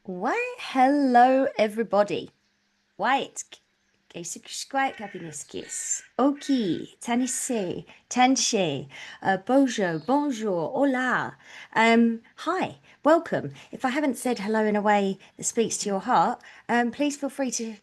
Why, hello everybody. White. Squat happiness kiss. Oki, tanise, tanche, bonjour, hola. Hi, welcome. If I haven't said hello in a way that speaks to your heart, please feel free to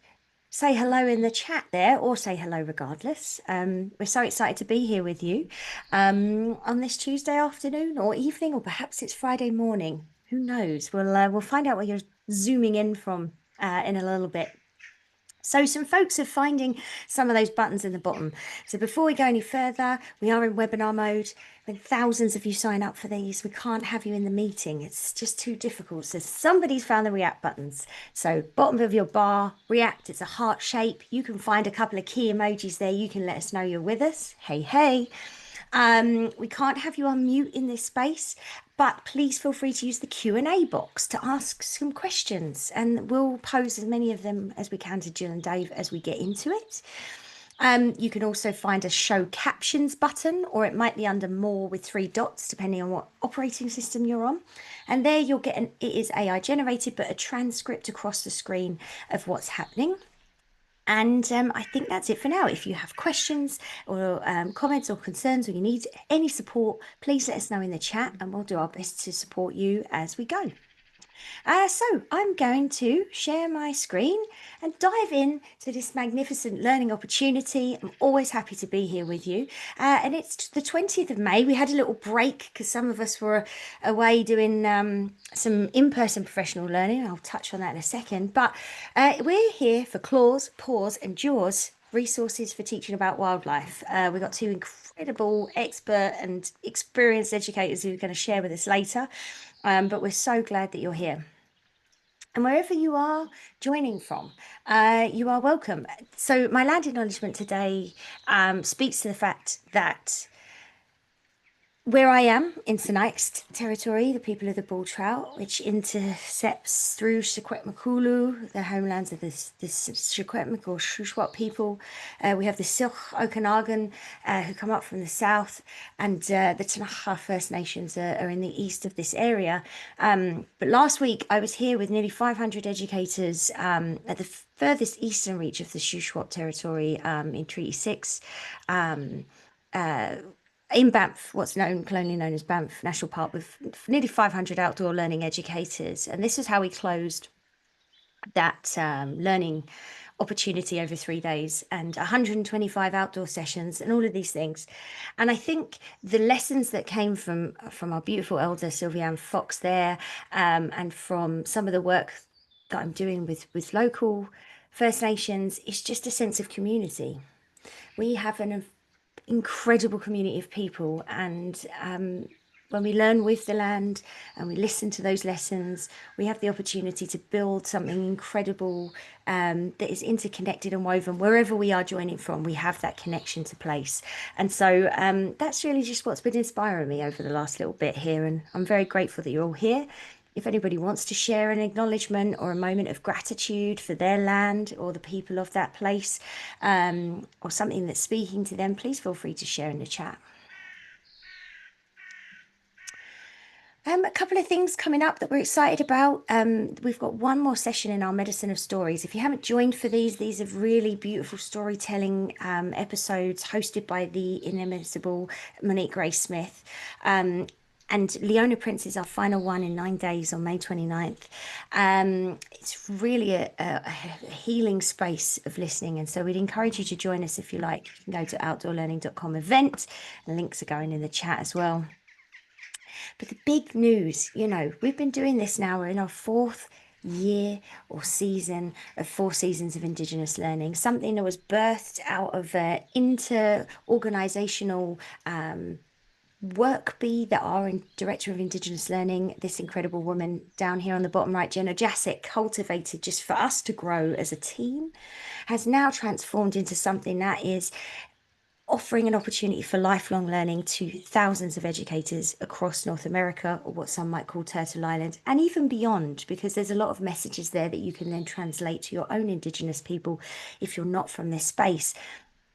say hello in the chat there or say hello regardless. We're so excited to be here with you on this Tuesday afternoon or evening, or perhaps it's Friday morning. Who knows? We'll find out where you're zooming in from in a little bit. So some folks are finding some of those buttons in the bottom. So before we go any further, we are in webinar mode. When thousands of you sign up for these, we can't have you in the meeting. It's just too difficult. So somebody's found the react buttons. So bottom of your bar, react, it's a heart shape. You can find a couple of key emojis there. You can let us know you're with us. Hey, hey. We can't have you on mute in this space, but please feel free to use the Q&A box to ask some questions, and we'll pose as many of them as we can to Jill and Dave as we get into it. You can also find a show captions button, or it might be under more with 3 dots, depending on what operating system you're on. And there you'll get it is AI generated, but a transcript across the screen of what's happening. And I think that's it for now. If you have questions or comments or concerns, or you need any support, please let us know in the chat and we'll do our best to support you as we go. So I'm going to share my screen and dive in to this magnificent learning opportunity. I'm always happy to be here with you. And it's the 20th of May. We had a little break because some of us were away doing some in-person professional learning. I'll touch on that in a second. But we're here for Claws, Paws and Jaws, resources for teaching about wildlife. We've got 2 incredible expert and experienced educators who are going to share with us later. But we're so glad that you're here. And wherever you are joining from, you are welcome. So my land acknowledgement today speaks to the fact that where I am in Sinixt territory, the people of the Bull Trout, which intercepts through Secwepemcúlecw, the homelands of the Secwepemc or Shuswap people. We have the Silch Okanagan who come up from the south, and the Tanaha First Nations are in the east of this area. But last week I was here with nearly 500 educators at the furthest eastern reach of the Shuswap territory in Treaty 6. In Banff, what's colonially known as Banff National Park, with nearly 500 outdoor learning educators. And this is how we closed that learning opportunity over 3 days, and 125 outdoor sessions and all of these things. And I think the lessons that came from our beautiful elder Sylviane Fox there, and from some of the work that I'm doing with local First Nations, is just a sense of community. We have an incredible community of people, and when we learn with the land and we listen to those lessons, we have the opportunity to build something incredible that is interconnected and woven. Wherever we are joining from, we have that connection to place. And so that's really just what's been inspiring me over the last little bit here, and I'm very grateful that you're all here. If anybody wants to share an acknowledgement or a moment of gratitude for their land or the people of that place, or something that's speaking to them, please feel free to share in the chat. A couple of things coming up that we're excited about. We've got one more session in our Medicine of Stories. If you haven't joined for these are really beautiful storytelling episodes hosted by the inimitable Monique Grace Smith. And Leona Prince is our final one in 9 days on May 29th. It's really a healing space of listening. And so we'd encourage you to join us if you like. You can go to outdoorlearning.com event. And links are going in the chat as well. But the big news, we've been doing this now. We're in our 4th year or season of 4 seasons of Indigenous learning, something that was birthed out of inter-organizational work bee that our director of Indigenous learning, this incredible woman down here on the bottom right, Jenna Jasic, cultivated just for us to grow as a team, has now transformed into something that is offering an opportunity for lifelong learning to thousands of educators across North America, or what some might call Turtle Island, and even beyond, because there's a lot of messages there that you can then translate to your own Indigenous people if you're not from this space.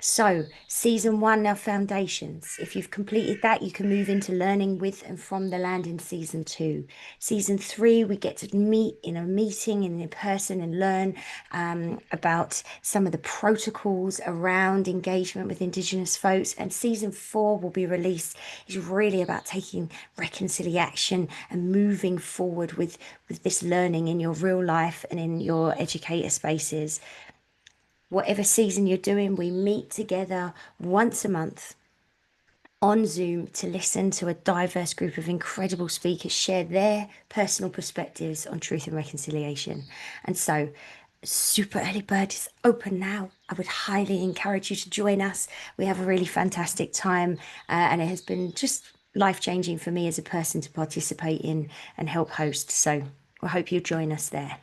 So, season one, now foundations. If you've completed that, you can move into learning with and from the land in season two. Season three, we get to meet in a meeting in person and learn about some of the protocols around engagement with Indigenous folks. And season four will be released. Is really about taking reconciliation and moving forward with this learning in your real life and in your educator spaces. Whatever season you're doing, we meet together once a month on Zoom to listen to a diverse group of incredible speakers share their personal perspectives on truth and reconciliation. And so, Super Early Bird is open now. I would highly encourage you to join us. We have a really fantastic time, and it has been just life changing for me as a person to participate in and help host. So, I hope you'll join us there.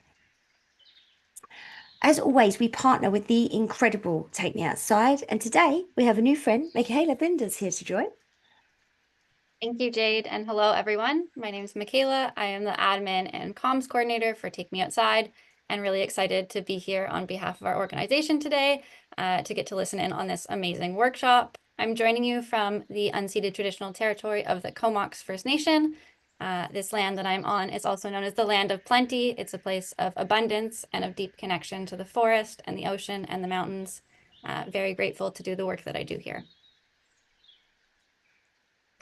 As always, we partner with the incredible Take Me Outside, and today we have a new friend, Michaela Binders, here to join. Thank you, Jade, and hello, everyone. My name is Michaela. I am the admin and comms coordinator for Take Me Outside, and really excited to be here on behalf of our organization today to get to listen in on this amazing workshop. I'm joining you from the unceded traditional territory of the Comox First Nation. This land that I'm on is also known as the Land of Plenty. It's a place of abundance and of deep connection to the forest and the ocean and the mountains. Very grateful to do the work that I do here.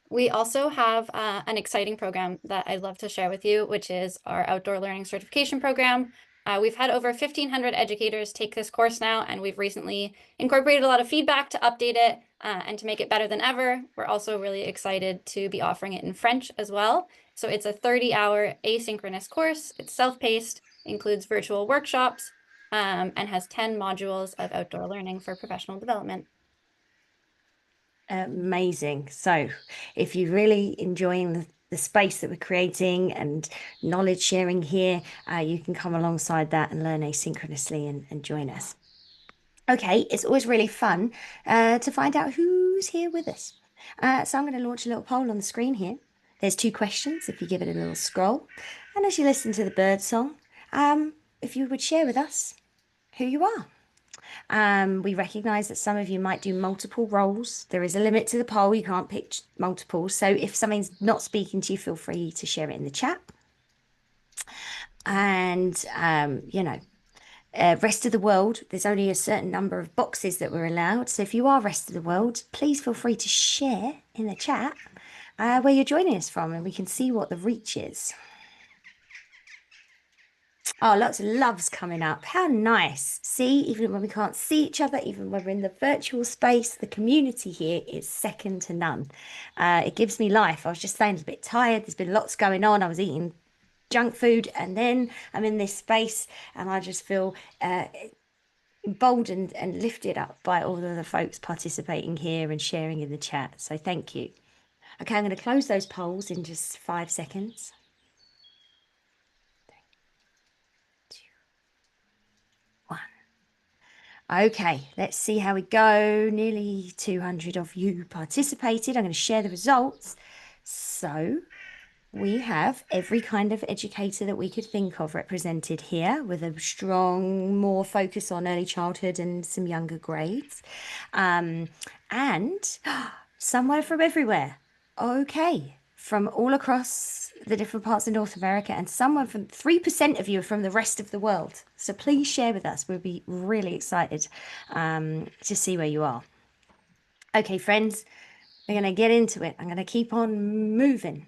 We also have an exciting program that I'd love to share with you, which is our outdoor learning certification program. We've had over 1,500 educators take this course now, and we've recently incorporated a lot of feedback to update it and to make it better than ever. We're also really excited to be offering it in French as well. So it's a 30-hour asynchronous course. It's self-paced, includes virtual workshops, and has 10 modules of outdoor learning for professional development. Amazing. So, if you're really enjoying the space that we're creating and knowledge sharing here, you can come alongside that and learn asynchronously and join us. Okay, it's always really fun to find out who's here with us. So, I'm going to launch a little poll on the screen here. There's two questions if you give it a little scroll. And as you listen to the bird song, if you would share with us who you are. We recognize that some of you might do multiple roles. There is a limit to the poll. You can't pick multiple. So if something's not speaking to you, feel free to share it in the chat. And, rest of the world, there's only a certain number of boxes that we're allowed. So if you are rest of the world, please feel free to share in the chat where you're joining us from and we can see what the reach is. Oh, lots of loves coming up. How nice. See, even when we can't see each other, even when we're in the virtual space, the community here is second to none. It gives me life. I was just saying, I was a bit tired. There's been lots going on. I was eating junk food, and then I'm in this space, and I just feel emboldened and lifted up by all of the folks participating here and sharing in the chat. So thank you. Okay, I'm going to close those polls in just 5 seconds. Okay, let's see how we go. Nearly 200 of you participated. I'm going to share the results. So we have every kind of educator that we could think of represented here with a strong, more focus on early childhood and some younger grades. And somewhere from everywhere. Okay, from all across the different parts of North America, and someone from 3% of you are from the rest of the world. So please share with us. We'll be really excited to see where you are. Okay, friends, we're going to get into it. I'm going to keep on moving.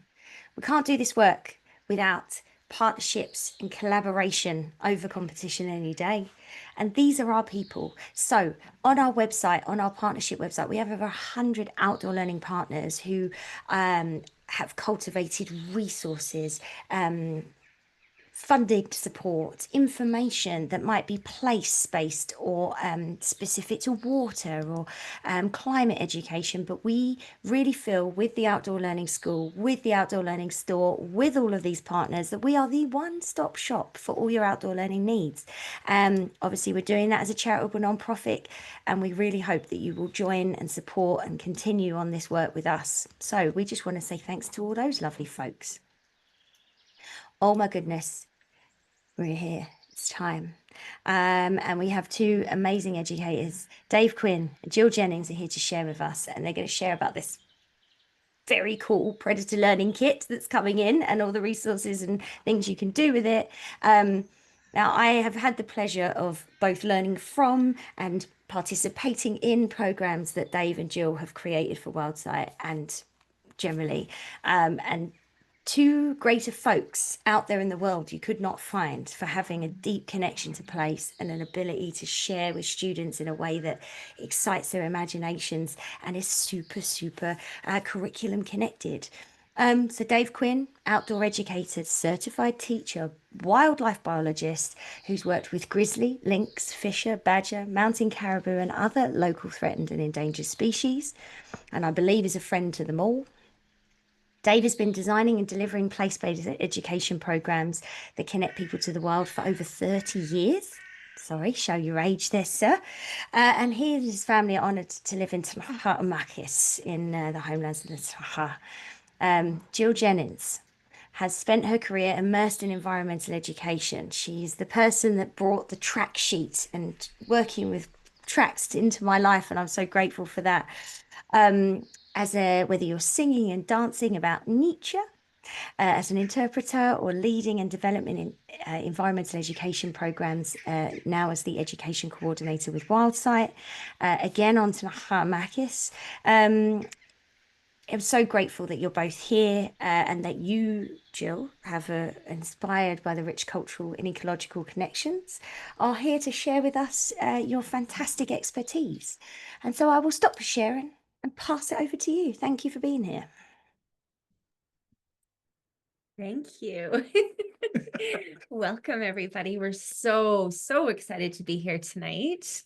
We can't do this work without partnerships and collaboration over competition any day. And these are our people. So on our website, on our partnership website, we have over 100 outdoor learning partners who have cultivated resources, funding support, information that might be place-based or specific to water or climate education. But we really feel with the Outdoor Learning School, with the Outdoor Learning Store, with all of these partners, that we are the one-stop shop for all your outdoor learning needs. Obviously, we're doing that as a charitable nonprofit, and we really hope that you will join and support and continue on this work with us. So we just want to say thanks to all those lovely folks. Oh my goodness, we're here. It's time. And we have two amazing educators, Dave Quinn and Jill Jennings, are here to share with us, and they're going to share about this very cool predator learning kit that's coming in and all the resources and things you can do with it. Um, Now, I have had the pleasure of both learning from and participating in programs that Dave and Jill have created for WildSight and generally. And two greater folks out there in the world you could not find for having a deep connection to place and an ability to share with students in a way that excites their imaginations and is super, super curriculum connected. So Dave Quinn, outdoor educator, certified teacher, wildlife biologist who's worked with grizzly, lynx, fisher, badger, mountain caribou, and other local threatened and endangered species, and I believe is a friend to them all. Dave has been designing and delivering place-based education programs that connect people to the wild for over 30 years. Sorry, show your age there, sir. And he and his family are honoured to live in Tlahamakis in the homelands of the Taha. Jill Jennings has spent her career immersed in environmental education. She's the person that brought the track sheet and working with tracks into my life, and I'm so grateful for that. Whether you're singing and dancing about Nietzsche, as an interpreter, or leading and developing in environmental education programs, now as the education coordinator with WildSight, again on to Makis. I'm so grateful that you're both here and that you, Jill, have inspired by the rich cultural and ecological connections, are here to share with us your fantastic expertise. And so I will stop sharing and pass it over to you. Thank you for being here. Thank you. Welcome, everybody. We're so excited to be here tonight.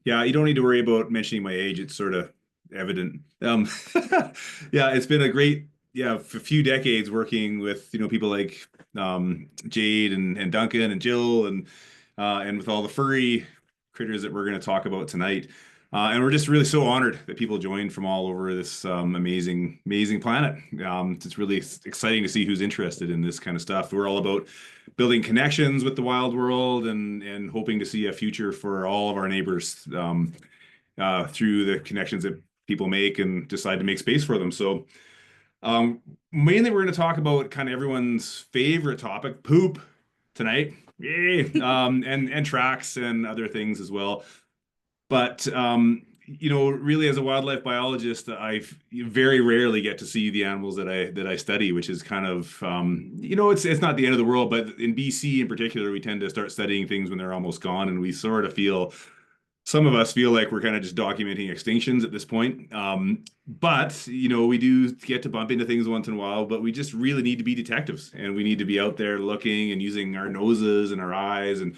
Yeah, you don't need to worry about mentioning my age. It's sort of evident. Yeah, it's been a great, a few decades working with, people like Jade and Duncan and Jill and with all the furry critters that we're going to talk about tonight. And we're just really so honored that people joined from all over this amazing planet. It's really exciting to see who's interested in this kind of stuff. We're all about building connections with the wild world and hoping to see a future for all of our neighbors through the connections that people make and decide to make space for them. So mainly we're going to talk about kind of everyone's favorite topic, poop, tonight. Yay! And tracks and other things as well. But really, as a wildlife biologist, I very rarely get to see the animals that I study, which is kind of it's not the end of the world. But in BC in particular, we tend to start studying things when they're almost gone, and we sort of some of us feel like we're kind of just documenting extinctions at this point. But we do get to bump into things once in a while, but we just really need to be detectives, and we need to be out there looking and using our noses and our eyes and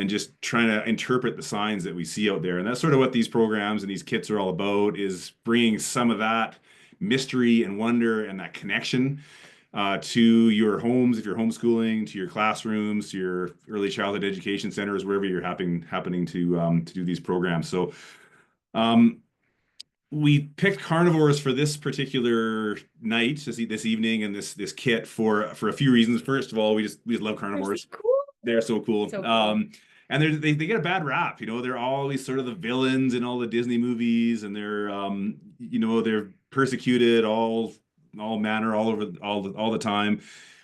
just trying to interpret the signs that we see out there. And that's sort of what these programs and these kits are all about, is bringing some of that mystery and wonder and that connection to your homes, if you're homeschooling, to your classrooms, to your early childhood education centers, wherever you're happening to do these programs. So we picked carnivores for this particular night, this evening, and this kit for a few reasons. First of all, we just love carnivores. They're so cool. So cool. And they get a bad rap. They're always sort of the villains in all the Disney movies, and they're persecuted all manner all over all the time.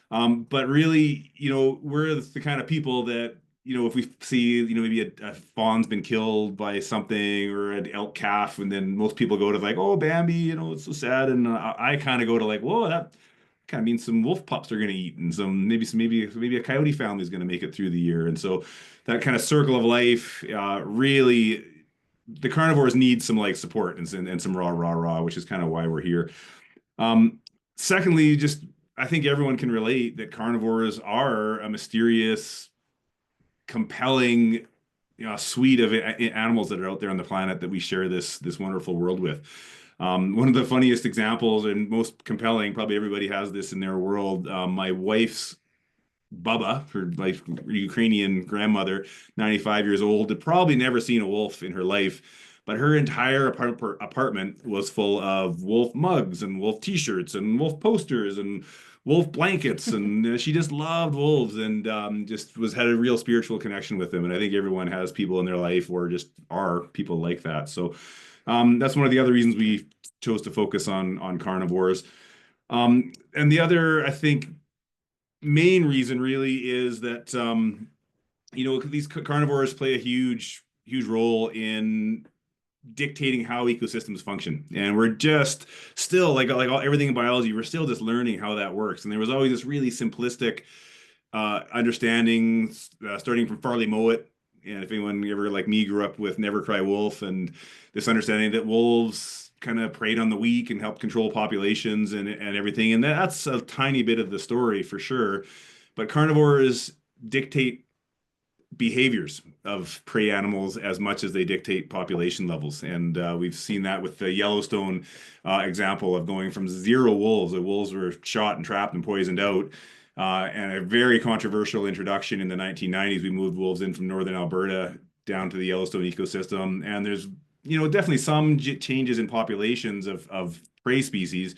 But really, we're the kind of people that, if we see, maybe a fawn's been killed by something, or an elk calf, and then most people go to like, oh, Bambi, it's so sad. And I kind of go to like, whoa, that kind of means some wolf pups are going to eat, and maybe a coyote family is going to make it through the year. And so that kind of circle of life, really, the carnivores need some like support and some rah, which is kind of why we're here. Secondly, just I think everyone can relate that carnivores are a mysterious, compelling, suite of animals that are out there on the planet that we share this wonderful world with. One of the funniest examples and most compelling, probably everybody has this in their world. My wife's Baba, her like Ukrainian grandmother, 95 years old, had probably never seen a wolf in her life, but her entire apartment was full of wolf mugs and wolf t-shirts and wolf posters and wolf blankets, and she just loved wolves, and just had a real spiritual connection with them. And I think everyone has people in their life or just are people like that. So that's one of the other reasons we chose to focus on carnivores. And the other, I think, main reason really is that these carnivores play a huge role in dictating how ecosystems function. And we're just still everything in biology, we're still just learning how that works. And there was always this really simplistic understanding, starting from Farley Mowat. And if anyone ever like me grew up with Never Cry Wolf, and this understanding that wolves kind of preyed on the weak and helped control populations and everything. And that's a tiny bit of the story for sure. But carnivores dictate behaviors of prey animals as much as they dictate population levels. And we've seen that with the Yellowstone example of going from 0 wolves. The wolves were shot and trapped and poisoned out. And a very controversial introduction in the 1990s. We moved wolves in from northern Alberta down to the Yellowstone ecosystem. And there's, definitely some changes in populations of prey species,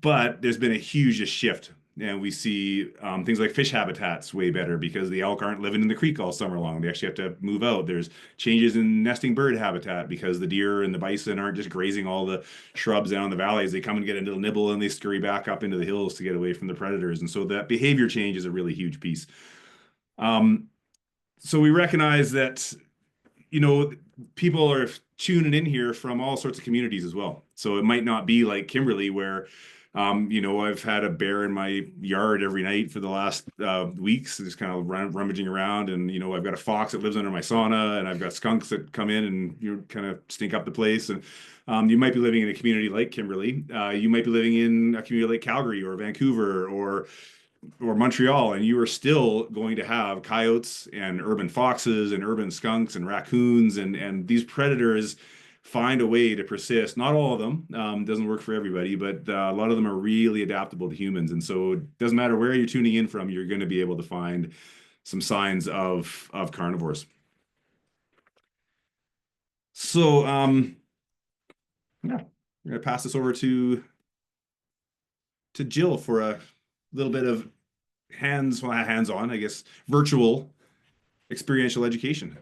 but there's been a huge shift. And we see things like fish habitats way better because the elk aren't living in the creek all summer long. They actually have to move out. There's changes in nesting bird habitat because the deer and the bison aren't just grazing all the shrubs down the valleys. They come and get a little nibble and they scurry back up into the hills to get away from the predators. And so that behavior change is a really huge piece. So we recognize that, people are tuning in here from all sorts of communities as well. So it might not be like Kimberly where I've had a bear in my yard every night for the last weeks, just kind of rummaging around. And, I've got a fox that lives under my sauna, and I've got skunks that come in and kind of stink up the place. And you might be living in a community like Kimberly. You might be living in a community like Calgary or Vancouver or Montreal, and you are still going to have coyotes and urban foxes and urban skunks and raccoons, and these predators find a way to persist. Not all of them, doesn't work for everybody, but a lot of them are really adaptable to humans. And so it doesn't matter where you're tuning in from, you're going to be able to find some signs of carnivores. So yeah, we're going to pass this over to Jill for a little bit of hands-on, I guess, virtual experiential education.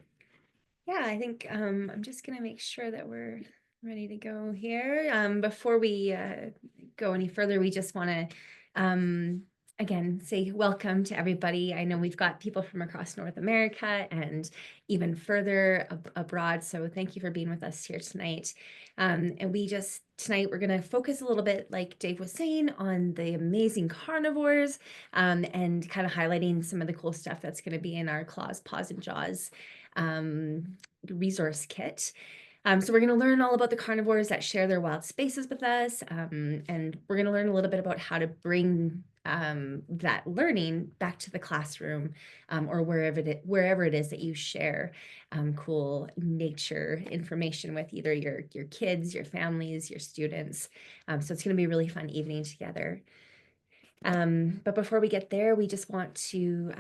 Yeah, I think I'm just going to make sure that we're ready to go here. Before we go any further, we just want to again say welcome to everybody. I know we've got people from across North America and even further abroad. So thank you for being with us here tonight. And tonight we're going to focus a little bit, like Dave was saying, on the amazing carnivores and kind of highlighting some of the cool stuff that's going to be in our Claws, Paws, and Jaws resource kit. So we're going to learn all about the carnivores that share their wild spaces with us, and we're going to learn a little bit about how to bring that learning back to the classroom or wherever it is that you share cool nature information with either your kids, your families, your students. So it's going to be a really fun evening together. But before we get there, we just want to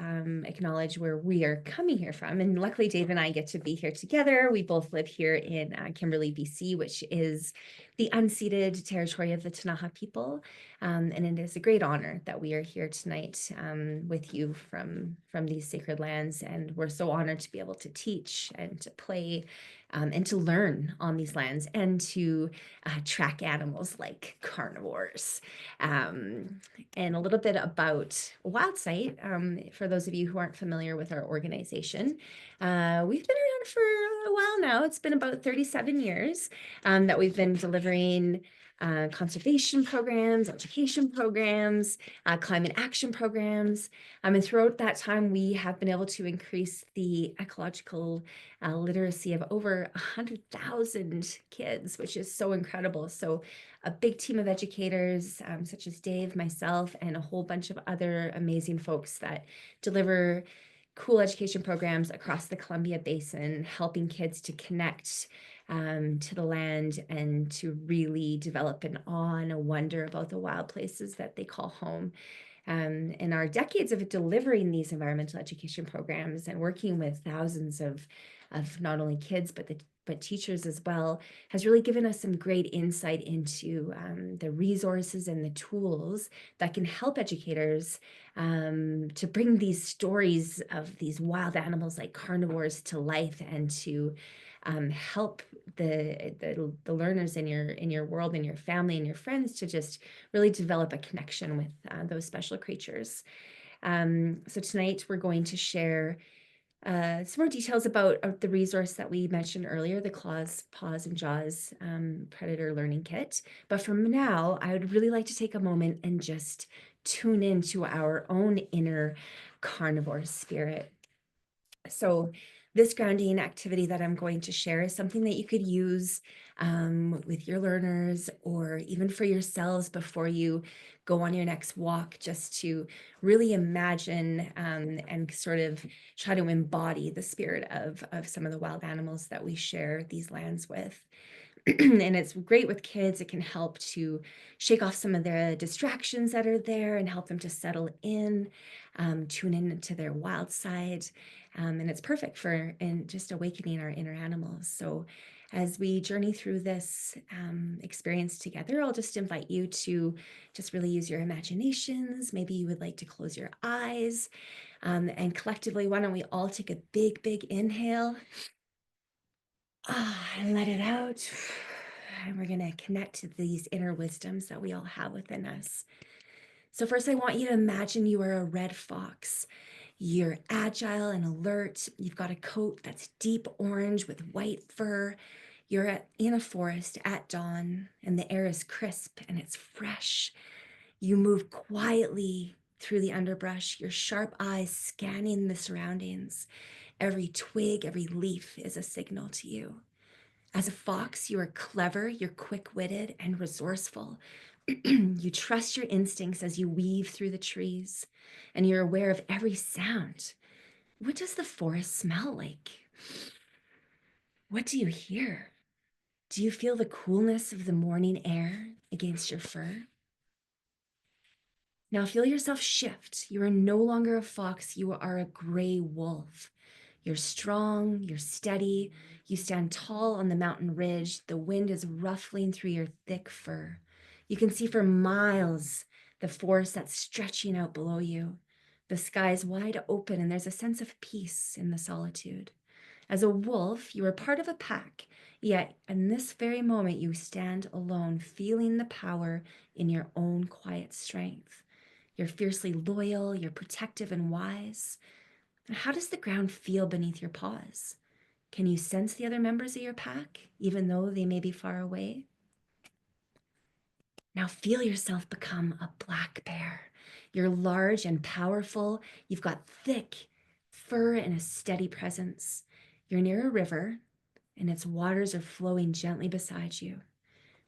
acknowledge where we are coming here from. And luckily, Dave and I get to be here together. We both live here in Kimberley, BC, which is the unceded territory of the Ktunaxa people. And it is a great honor that we are here tonight with you from these sacred lands. And we're so honored to be able to teach and to play and to learn on these lands and to track animals like carnivores. And a little bit about WildSight, for those of you who aren't familiar with our organization. We've been around for a while now. It's been about 37 years that we've been delivering conservation programs, education programs, climate action programs. And throughout that time, we have been able to increase the ecological literacy of over 100,000 kids, which is so incredible. So a big team of educators, such as Dave, myself, and a whole bunch of other amazing folks that deliver cool education programs across the Columbia Basin, helping kids to connect to the land and to really develop an awe and a wonder about the wild places that they call home. In our decades of delivering these environmental education programs and working with thousands of of not only kids, but teachers as well, has really given us some great insight into the resources and the tools that can help educators to bring these stories of these wild animals like carnivores to life, and to help the learners in your world and your family and your friends to just really develop a connection with those special creatures. So tonight we're going to share some more details about the resource that we mentioned earlier, the Claws, Paws, and Jaws Predator Learning Kit. But from now, I would really like to take a moment and just tune into our own inner carnivore spirit. So this grounding activity that I'm going to share is something that you could use with your learners, or even for yourselves before you go on your next walk, just to really imagine and sort of try to embody the spirit of some of the wild animals that we share these lands with. And it's great with kids. It can help to shake off some of the distractions that are there and help them to settle in, tune into their wild side. And it's perfect for just awakening our inner animals. So as we journey through this experience together, I'll just invite you to just really use your imaginations. Maybe you would like to close your eyes. And collectively, why don't we all take a big, big inhale. And let it out. And we're going to connect to these inner wisdoms that we all have within us. So first, I want you to imagine you are a red fox. You're agile and alert. You've got a coat that's deep orange with white fur. You're in a forest at dawn, and the air is crisp and it's fresh. You move quietly through the underbrush, your sharp eyes scanning the surroundings. Every twig, every leaf is a signal to you. As a fox, you are clever, you're quick-witted and resourceful. You trust your instincts as you weave through the trees, and you're aware of every sound. What does the forest smell like? What do you hear? Do you feel the coolness of the morning air against your fur? Now feel yourself shift. You are no longer a fox, you are a gray wolf. You're strong, you're steady, you stand tall on the mountain ridge. The wind is ruffling through your thick fur. You can see for miles the forest that's stretching out below you. The sky is wide open, and there's a sense of peace in the solitude. As a wolf, you are part of a pack, yet in this very moment you stand alone, feeling the power in your own quiet strength. You're fiercely loyal, you're protective and wise. How does the ground feel beneath your paws? Can you sense the other members of your pack, even though they may be far away? Now feel yourself become a black bear. You're large and powerful. You've got thick fur and a steady presence. You're near a river, and its waters are flowing gently beside you.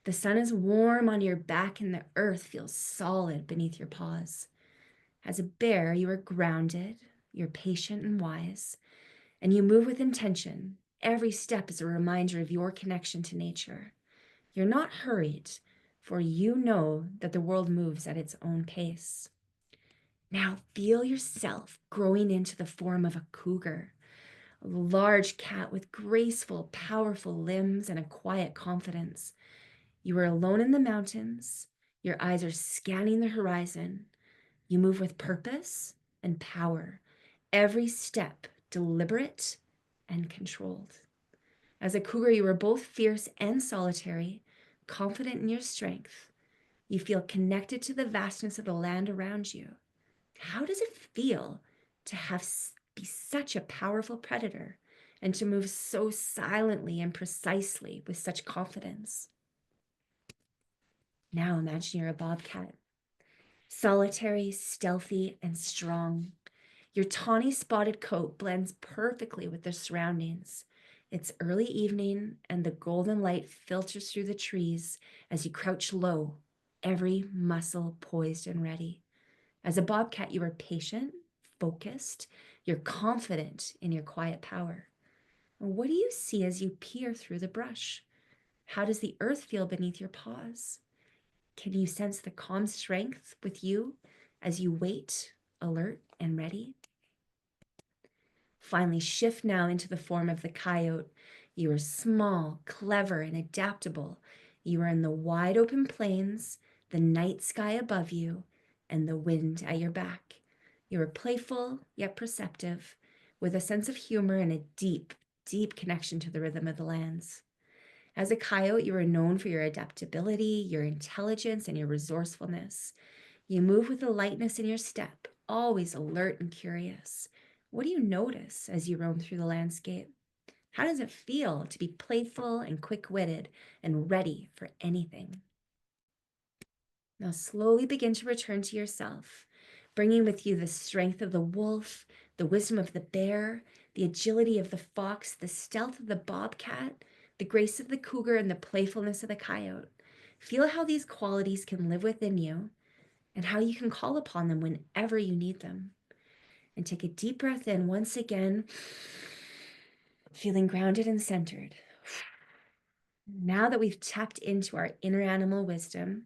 The sun is warm on your back, and the earth feels solid beneath your paws. As a bear, you are grounded, you're patient and wise, and you move with intention. Every step is a reminder of your connection to nature. You're not hurried, for you know that the world moves at its own pace. Now feel yourself growing into the form of a cougar, a large cat with graceful, powerful limbs and a quiet confidence. You are alone in the mountains. Your eyes are scanning the horizon. You move with purpose and power, every step deliberate and controlled. As a cougar, you are both fierce and solitary, confident in your strength. You feel connected to the vastness of the land around you. How does it feel to be such a powerful predator and to move so silently and precisely with such confidence? Now imagine you're a bobcat, solitary, stealthy, and strong. Your tawny spotted coat blends perfectly with the surroundings. It's early evening, and the golden light filters through the trees as you crouch low, every muscle poised and ready. As a bobcat, you are patient, focused, you're confident in your quiet power. And what do you see as you peer through the brush? How does the earth feel beneath your paws? Can you sense the calm strength with you as you wait, alert and ready? Finally, shift now into the form of the coyote. You are small, clever, and adaptable. You are in the wide open plains, the night sky above you, and the wind at your back. You are playful, yet perceptive, with a sense of humor and a deep, deep connection to the rhythm of the lands. As a coyote, you are known for your adaptability, your intelligence, and your resourcefulness. You move with a lightness in your step, always alert and curious. What do you notice as you roam through the landscape? How does it feel to be playful and quick-witted and ready for anything? Now slowly begin to return to yourself, bringing with you the strength of the wolf, the wisdom of the bear, the agility of the fox, the stealth of the bobcat, the grace of the cougar, and the playfulness of the coyote. Feel how these qualities can live within you and how you can call upon them whenever you need them. And take a deep breath in once again, feeling grounded and centered. Now that we've tapped into our inner animal wisdom,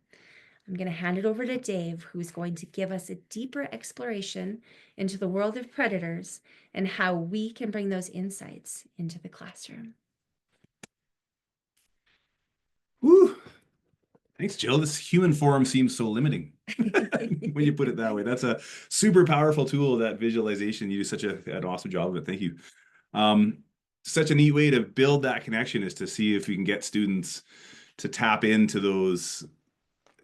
I'm going to hand it over to Dave, who's going to give us a deeper exploration into the world of predators and how we can bring those insights into the classroom. Woo! Thanks, Jill. This human form seems so limiting when you put it that way. That's a super powerful tool, that visualization. You do such an awesome job of it. Thank you. Such a neat way to build that connection is to see if we can get students to tap into those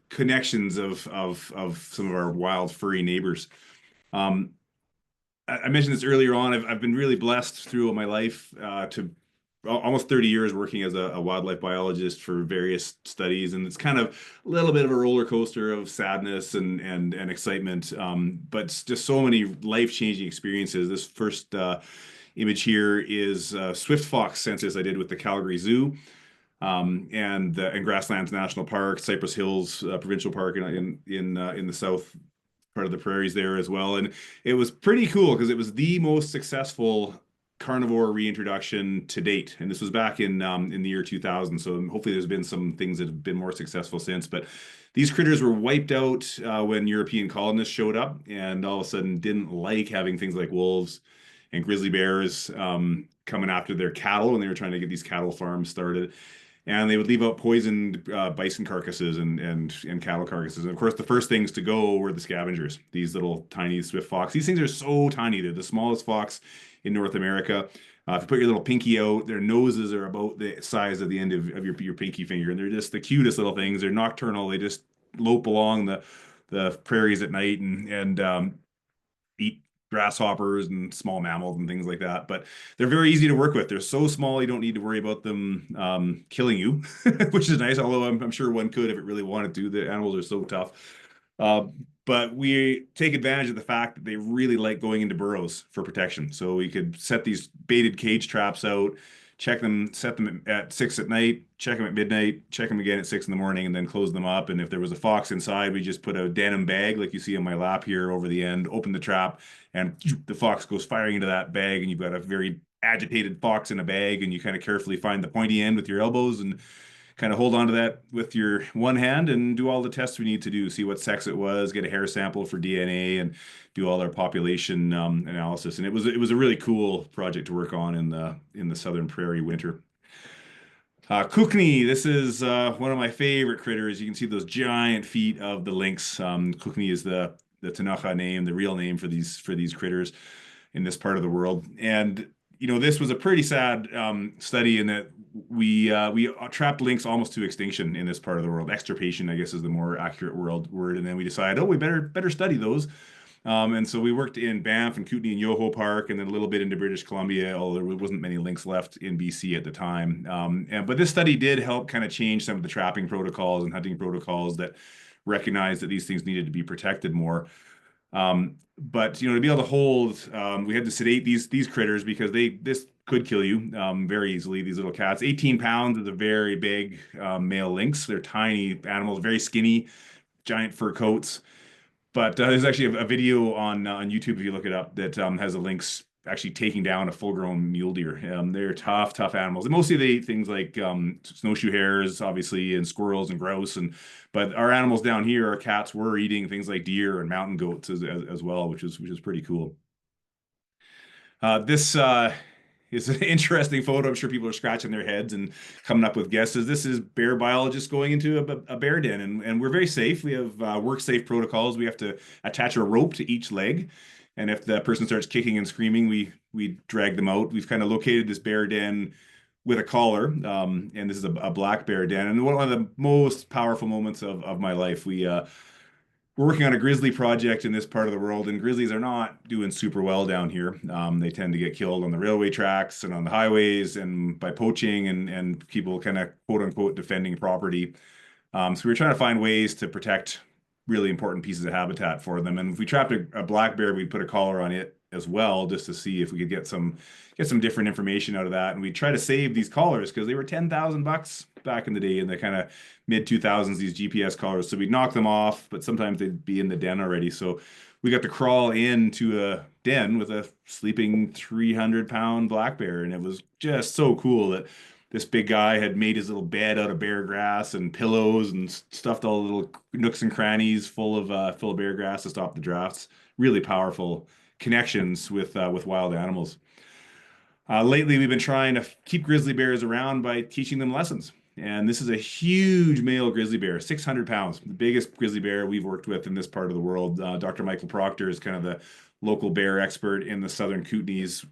connections of some of our wild furry neighbors. I mentioned this earlier on. I've been really blessed through my life to almost 30 years working as a wildlife biologist for various studies, and it's kind of a little bit of a roller coaster of sadness and excitement, but it's just so many life-changing experiences. This first image here is swift fox census I did with the Calgary Zoo, and Grasslands National Park, Cypress Hills Provincial Park in the south part of the prairies there as well. And it was pretty cool because it was the most successful carnivore reintroduction to date. And this was back in the year 2000. So hopefully there's been some things that have been more successful since. But these critters were wiped out when European colonists showed up and all of a sudden didn't like having things like wolves and grizzly bears coming after their cattle when they were trying to get these cattle farms started. And they would leave out poisoned bison carcasses and cattle carcasses. And of course, the first things to go were the scavengers, these little tiny swift fox. These things are so tiny. They're the smallest fox in North America. If you put your little pinky out, their noses are about the size of the end of your pinky finger. And they're just the cutest little things. They're nocturnal. They just lope along the prairies at night and eat grasshoppers and small mammals and things like that. But they're very easy to work with. They're so small, you don't need to worry about them killing you, which is nice, although I'm sure one could if it really wanted to. The animals are so tough. But we take advantage of the fact that they really like going into burrows for protection. So we could set these baited cage traps out, check them, set them at 6 at night, check them at midnight, check them again at 6 in the morning, and then close them up. And if there was a fox inside, we just put a denim bag like you see on my lap here over the end, open the trap, and the fox goes firing into that bag, and you've got a very agitated fox in a bag, and you kind of carefully find the pointy end with your elbows and kind of hold on to that with your one hand and do all the tests we need to do, see what sex it was, get a hair sample for DNA, and do all our population analysis. And it was a really cool project to work on in the southern prairie winter. Kootenai, this is one of my favorite critters. You can see those giant feet of the lynx. Kootenai is the Tanakha name, the real name for these critters in this part of the world. And this was a pretty sad study in that we trapped lynx almost to extinction in this part of the world. Extirpation, I guess, is the more accurate word. And then we decided, we better study those. And so we worked in Banff and Kootenai and Yoho Park, and then a little bit into British Columbia, although there wasn't many lynx left in BC at the time. But this study did help kind of change some of the trapping protocols and hunting protocols that recognized that these things needed to be protected more. But to be able to hold, we had to sedate these critters because this could kill you very easily. These little cats, 18 pounds is a very big male lynx. They're tiny animals, very skinny, giant fur coats. But there's actually a video on YouTube, if you look it up, that has a lynx actually taking down a full-grown mule deer. They're tough animals. And mostly they eat things like snowshoe hares, obviously, and squirrels and grouse. But our animals down here, our cats, were eating things like deer and mountain goats as well, which is pretty cool. This is an interesting photo. I'm sure people are scratching their heads and coming up with guesses. This is bear biologists going into a bear den, and we're very safe. We have work safe protocols. We have to attach a rope to each leg, and if the person starts kicking and screaming, we drag them out. We've kind of located this bear den with a collar, and this is a black bear den, and one of the most powerful moments of my life. We're working on a grizzly project in this part of the world, and grizzlies are not doing super well down here. They tend to get killed on the railway tracks and on the highways and by poaching and people kind of quote unquote defending property. So we were trying to find ways to protect really important pieces of habitat for them. And if we trapped a black bear, we'd put a collar on it as well, just to see if we could get some different information out of that. And we try to save these collars because they were $10,000 back in the day in the kind of mid 2000s, these GPS collars. So we'd knock them off, but sometimes they'd be in the den already. So we got to crawl into a den with a sleeping 300-pound black bear. And it was just so cool that this big guy had made his little bed out of bear grass and pillows and stuffed all the little nooks and crannies full of bear grass to stop the drafts. Really powerful connections with wild animals. Lately, we've been trying to keep grizzly bears around by teaching them lessons. And this is a huge male grizzly bear, 600 pounds, the biggest grizzly bear we've worked with in this part of the world. Dr. Michael Proctor is kind of the local bear expert in the southern Kootenays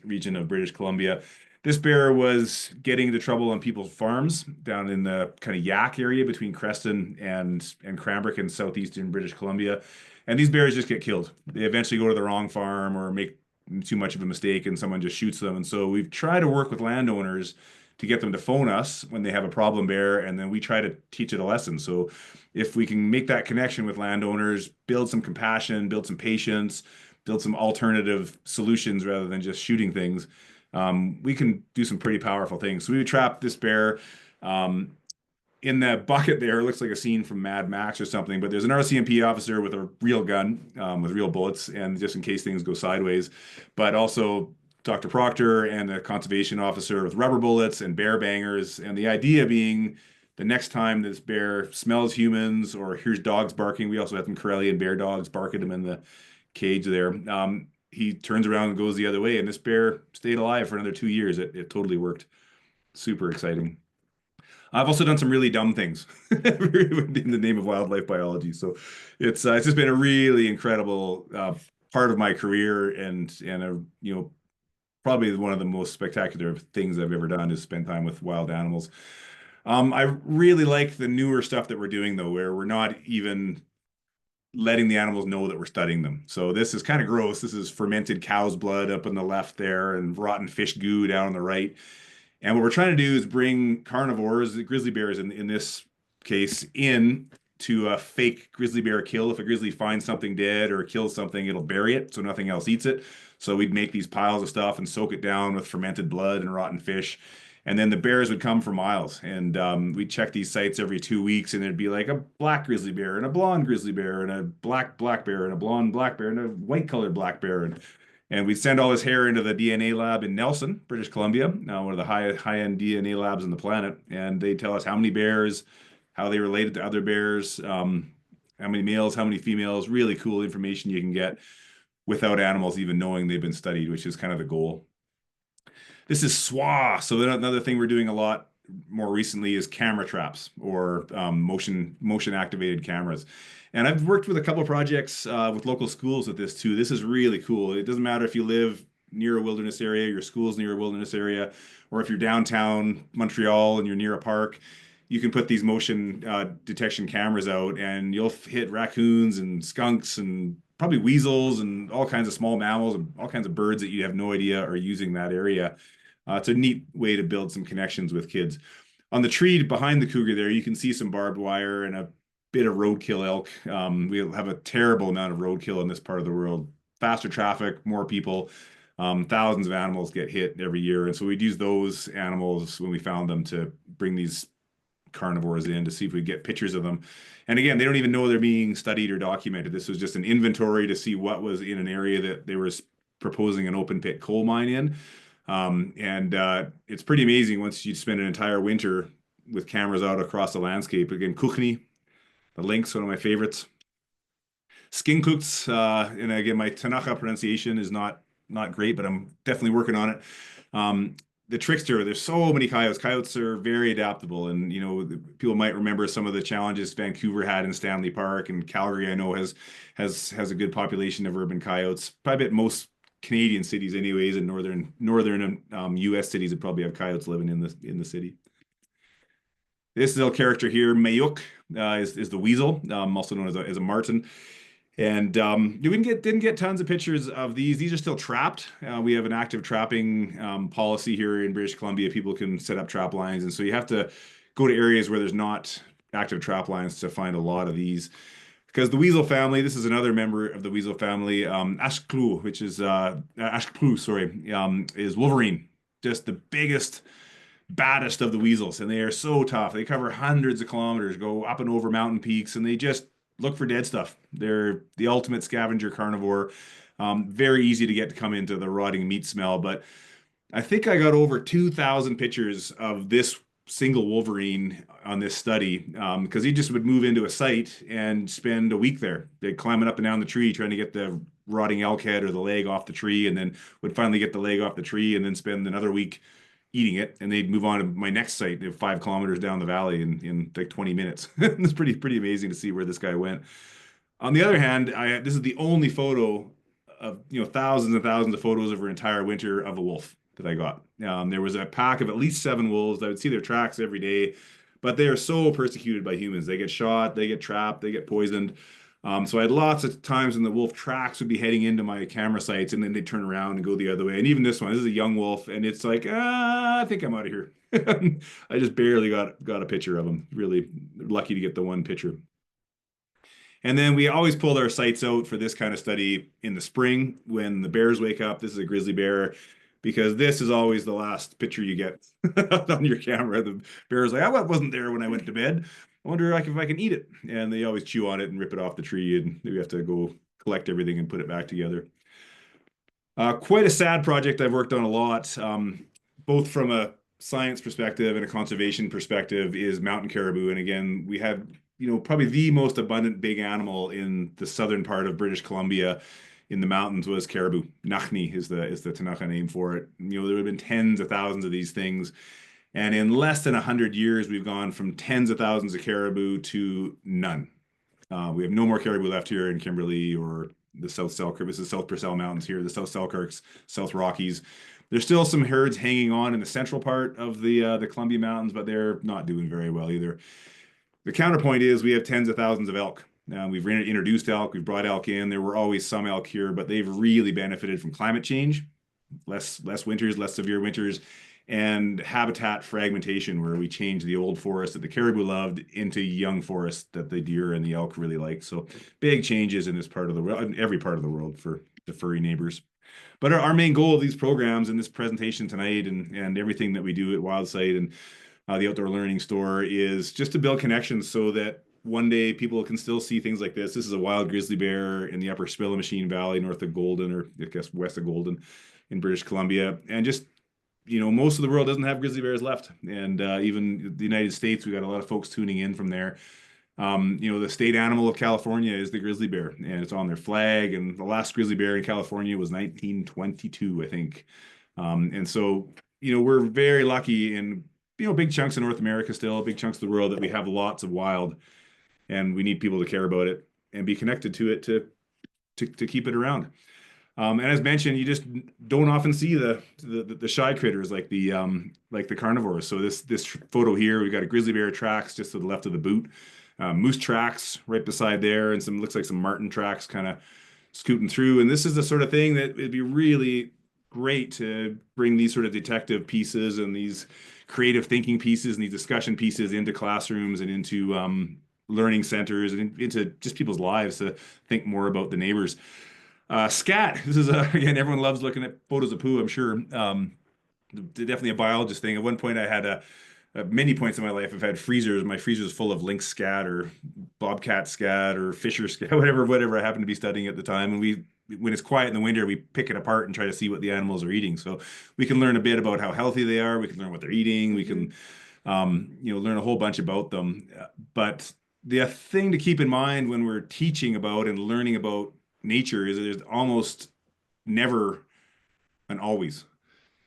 region of British Columbia. This bear was getting into trouble on people's farms down in the kind of Yak area between Creston and Cranbrook in southeastern British Columbia. And these bears just get killed. They eventually go to the wrong farm or make too much of a mistake and someone just shoots them. And so we've tried to work with landowners to get them to phone us when they have a problem bear, and then we try to teach it a lesson. So if we can make that connection with landowners, build some compassion, build some patience, build some alternative solutions rather than just shooting things, we can do some pretty powerful things. So we would trap this bear. In that bucket there, it looks like a scene from Mad Max or something, but there's an RCMP officer with a real gun, with real bullets, and just in case things go sideways. But also Dr. Proctor and the conservation officer with rubber bullets and bear bangers. And the idea being the next time this bear smells humans or hears dogs barking, we also have some Karelian bear dogs bark at him in the cage there. He turns around and goes the other way, and this bear stayed alive for another 2 years. It totally worked. Super exciting. I've also done some really dumb things in the name of wildlife biology. So it's just been a really incredible part of my career, and probably one of the most spectacular things I've ever done is spend time with wild animals. I really like the newer stuff that we're doing though, where we're not even letting the animals know that we're studying them. So this is kind of gross. This is fermented cow's blood up on the left there and rotten fish goo down on the right. And what we're trying to do is bring carnivores, the grizzly bears in this case, in to a fake grizzly bear kill. If a grizzly finds something dead or kills something, it'll bury it so nothing else eats it. So we'd make these piles of stuff and soak it down with fermented blood and rotten fish. And then the bears would come for miles. And we'd check these sites every 2 weeks, and there'd be like a black grizzly bear and a blonde grizzly bear and a black bear and a blonde black bear and a white colored black bear. And we'd send all his hair into the DNA lab in Nelson, British Columbia, one of the high-end DNA labs on the planet. And they tell us how many bears, how they related to other bears, how many males, how many females. Really cool information you can get without animals even knowing they've been studied, which is kind of the goal. This is SWA. So another thing we're doing a lot more recently is camera traps or motion activated cameras. And I've worked with a couple of projects with local schools with this too. This is really cool. It doesn't matter if you live near a wilderness area, your school's near a wilderness area, or if you're downtown Montreal and you're near a park, you can put these motion detection cameras out and you'll hit raccoons and skunks and probably weasels and all kinds of small mammals and all kinds of birds that you have no idea are using that area. It's a neat way to build some connections with kids. On the tree behind the cougar there, you can see some barbed wire and a bit of roadkill elk. We have a terrible amount of roadkill in this part of the world. Faster traffic, more people, thousands of animals get hit every year. And so we'd use those animals when we found them to bring these carnivores in to see if we get pictures of them. And again, they don't even know they're being studied or documented. This was just an inventory to see what was in an area that they were proposing an open pit coal mine in. It's pretty amazing once you spend an entire winter with cameras out across the landscape. Again, Kootenay, the lynx, one of my favorites. Skinkookts, and again, my Tanaka pronunciation is not not great, but I'm definitely working on it. The trickster, there's so many coyotes. Coyotes are very adaptable, and people might remember some of the challenges Vancouver had in Stanley Park, and Calgary I know has a good population of urban coyotes. Probably at most Canadian cities anyways, and northern US cities that probably have coyotes living in the city. This little character here, Mayuk, is the weasel, also known as a marten. And we didn't get tons of pictures of these. These are still trapped. We have an active trapping policy here in British Columbia. People can set up trap lines, and so you have to go to areas where there's not active trap lines to find a lot of these. Because the weasel family, this is another member of the weasel family, Ashklu, which is Ashklu, sorry, is Wolverine, just the biggest, baddest of the weasels, and they are so tough. They cover hundreds of kilometers, go up and over mountain peaks, and they just look for dead stuff. They're the ultimate scavenger carnivore. Very easy to get to come into the rotting meat smell, but I think I got over 2,000 pictures of this single Wolverine on this study because he just would move into a site and spend a week there. They'd climbing up and down the tree trying to get the rotting elk head or the leg off the tree, and then would finally get the leg off the tree and then spend another week eating it, and they'd move on to my next site 5 kilometers down the valley in like 20 minutes. It's pretty amazing to see where this guy went. On the other hand, this is the only photo of thousands and thousands of photos over an entire winter of a wolf that I got. There was a pack of at least 7 wolves. I would see their tracks every day, but they are so persecuted by humans. They get shot, they get trapped, they get poisoned. So I had lots of times when the wolf tracks would be heading into my camera sites, and then they'd turn around and go the other way. And even this is a young wolf, and it's like, I think I'm out of here. I just barely got a picture of him. Really lucky to get the one picture. And then we always pulled our sights out for this kind of study in the spring when the bears wake up. This is a grizzly bear, because this is always the last picture you get on your camera. The bear's like, I wasn't there when I went to bed. I wonder if I can eat it. And they always chew on it and rip it off the tree, and we have to go collect everything and put it back together. Quite a sad project I've worked on a lot, both from a science perspective and a conservation perspective, is mountain caribou. And again, we have probably the most abundant big animal in the southern part of British Columbia in the mountains was caribou. Nachni is the Tanaka name for it. There have been tens of thousands of these things. And in less than 100 years, we've gone from tens of thousands of caribou to none. We have no more caribou left here in Kimberley or the South Selkirk. This is South Purcell Mountains here, the South Selkirks, South Rockies. There's still some herds hanging on in the central part of the Columbia Mountains, but they're not doing very well either. The counterpoint is we have tens of thousands of elk. We've introduced elk, we've brought elk in. There were always some elk here, but they've really benefited from climate change, less winters, less severe winters, and habitat fragmentation, where we change the old forest that the caribou loved into young forest that the deer and the elk really like. So big changes in this part of the world, in every part of the world for the furry neighbors. But our main goal of these programs and this presentation tonight and everything that we do at Wildsight and the Outdoor Learning Store is just to build connections so that one day people can still see things like this. This is a wild grizzly bear in the upper Spilamachine Valley, north of Golden, or I guess west of Golden in British Columbia. And just, most of the world doesn't have grizzly bears left. And even the United States, we got a lot of folks tuning in from there. The state animal of California is the grizzly bear, and it's on their flag. And the last grizzly bear in California was 1922, I think. And so, we're very lucky in, big chunks of North America still, big chunks of the world, that we have lots of wild, and we need people to care about it and be connected to it to keep it around. And as mentioned, you just don't often see the shy critters like the carnivores. So this photo here, we've got a grizzly bear tracks just to the left of the boot, moose tracks right beside there, and looks like some marten tracks kind of scooting through. And this is the sort of thing that it'd be really great to bring these sort of detective pieces and these creative thinking pieces and these discussion pieces into classrooms and into learning centers and into just people's lives to think more about the neighbors. Scat, this is again, everyone loves looking at photos of poo, I'm sure. Definitely a biologist thing. At one point I had many points in my life I've had freezers. My freezer's full of lynx scat or bobcat scat or fisher scat, whatever I happened to be studying at the time. And when it's quiet in the winter, we pick it apart and try to see what the animals are eating. So we can learn a bit about how healthy they are. We can learn what they're eating. We can, learn a whole bunch about them. But the thing to keep in mind when we're teaching about and learning about nature is that there's almost never an always.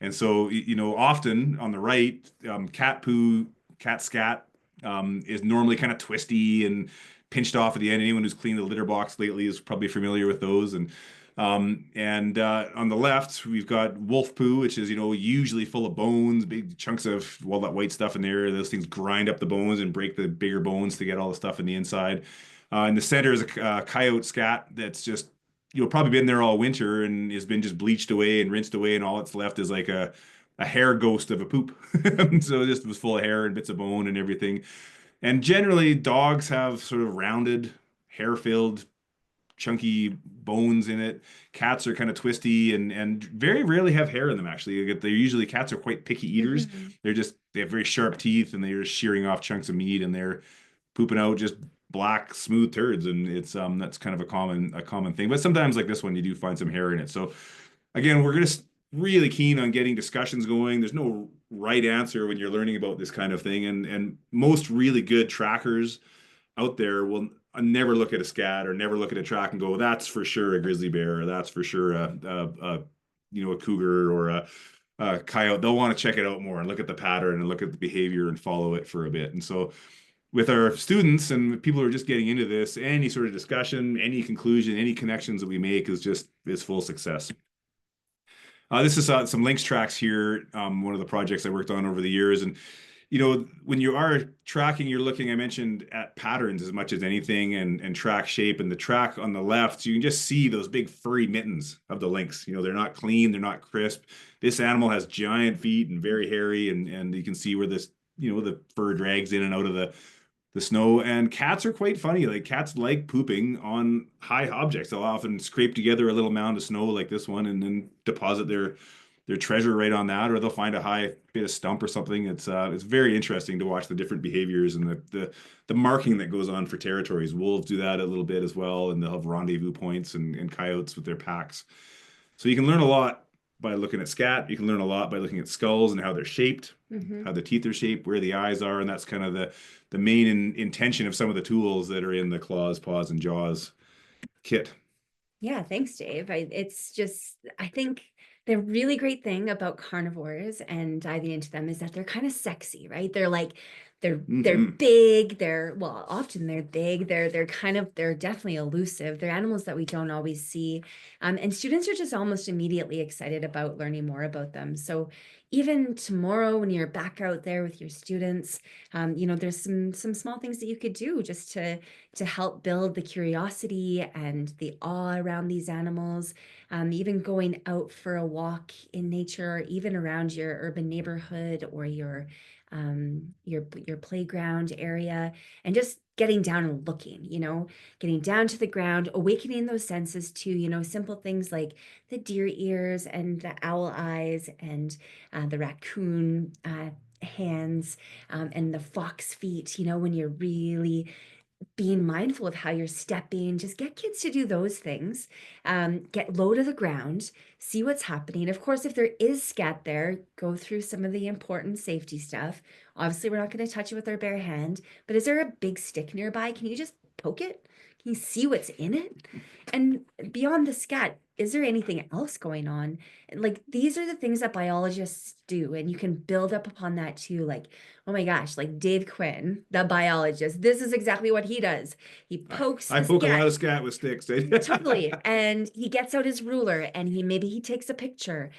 And so, often on the right, cat poo, cat scat is normally kind of twisty and pinched off at the end. Anyone who's cleaned the litter box lately is probably familiar with those. And on the left, we've got wolf poo, which is, usually full of bones, big chunks of all that white stuff in there. Those things grind up the bones and break the bigger bones to get all the stuff in the inside. In the center is a coyote scat that's just probably been there all winter and has been just bleached away and rinsed away, and all that's left is like a hair ghost of a poop. So it just was full of hair and bits of bone and everything. And generally, dogs have sort of rounded, hair-filled, chunky bones in it. Cats are kind of twisty and very rarely have hair in them, actually. They're usually, cats are quite picky eaters. They have very sharp teeth, and they're just shearing off chunks of meat, and they're pooping out just black smooth turds, and it's that's kind of a common thing. But sometimes, like this one, you do find some hair in it. So again, we're just really keen on getting discussions going. There's no right answer when you're learning about this kind of thing, and most really good trackers out there will never look at a scat or never look at a track and go, that's for sure a grizzly bear, or that's for sure a cougar or a coyote. They'll want to check it out more and look at the pattern and look at the behavior and follow it for a bit. And so with our students and people who are just getting into this, any sort of discussion, any conclusion, any connections that we make is full success. This is some links tracks here, one of the projects I worked on over the years. And, when you are tracking, you're looking, I mentioned, at patterns as much as anything, and track shape. And the track on the left, you can just see those big furry mittens of the lynx. They're not clean, they're not crisp. This animal has giant feet and very hairy, and you can see where this, the fur drags in and out of the snow. And cats are quite funny. Like, cats like pooping on high objects. They'll often scrape together a little mound of snow like this one and then deposit their treasure right on that, or they'll find a high bit of stump or something. It's very interesting to watch the different behaviors and the marking that goes on for territories. Wolves do that a little bit as well, and they'll have rendezvous points, and coyotes with their packs. So you can learn a lot by looking at scat. You can learn a lot by looking at skulls and how they're shaped, how the teeth are shaped, where the eyes are, and that's kind of the main intention of some of the tools that are in the claws, paws, and jaws kit. Yeah, thanks, Dave. I think the really great thing about carnivores and diving into them is that they're kind of sexy, right? They're big, often they're big, they're definitely elusive. They're animals that we don't always see. And students are just almost immediately excited about learning more about them. So even tomorrow when you're back out there with your students, there's some small things that you could do just to help build the curiosity and the awe around these animals. Even going out for a walk in nature, or even around your urban neighborhood or your playground area, and just getting down and looking, getting down to the ground, awakening those senses to, simple things like the deer ears and the owl eyes and the raccoon hands, and the fox feet, when you're really being mindful of how you're stepping. Just get kids to do those things. Get low to the ground, see what's happening. Of course, if there is scat there, go through some of the important safety stuff. Obviously, we're not going to touch it with our bare hand, but is there a big stick nearby? Can you just poke it? Can you see what's in it? And beyond the scat, is there anything else going on? Like, these are the things that biologists do, and you can build up upon that too. Like, oh my gosh, like Dave Quinn, the biologist, this is exactly what he does. He pokes I the poke a scat. lot of scat with sticks. Totally. And he gets out his ruler and he takes a picture.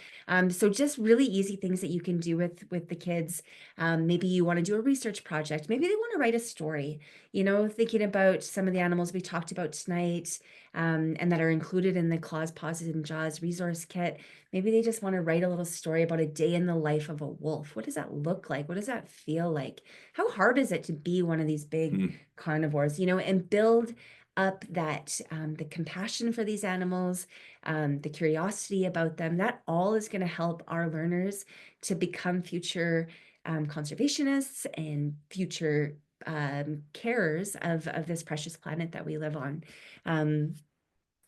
So just really easy things that you can do with the kids. Maybe you want to do a research project. Maybe they want to write a story, thinking about some of the animals we talked about tonight, and that are included in the Claws, Paws, and Jaws resource kit. Maybe they just want to write a little story about a day in the life of a wolf. What does that look like? What does that feel like? How hard is it to be one of these big carnivores, and build up that the compassion for these animals, the curiosity about them. That all is going to help our learners to become future conservationists and future carers of this precious planet that we live on.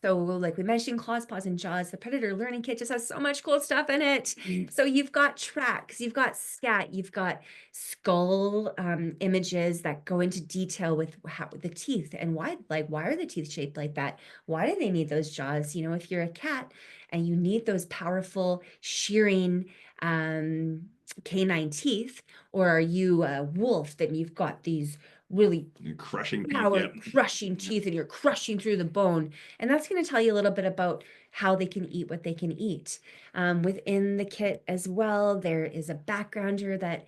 So like we mentioned, claws, paws, and jaws, the predator learning kit just has so much cool stuff in it. So you've got tracks, you've got scat, you've got skull images that go into detail with how the teeth and why are the teeth shaped like that? Why do they need those jaws? You know, if you're a cat and you need those powerful shearing canine teeth, or are you a wolf, then you've got these really Crushing teeth, power yeah. crushing teeth and you're crushing through the bone. And that's going to tell you a little bit about how they can eat what they can eat. Within the kit as well, there is a backgrounder that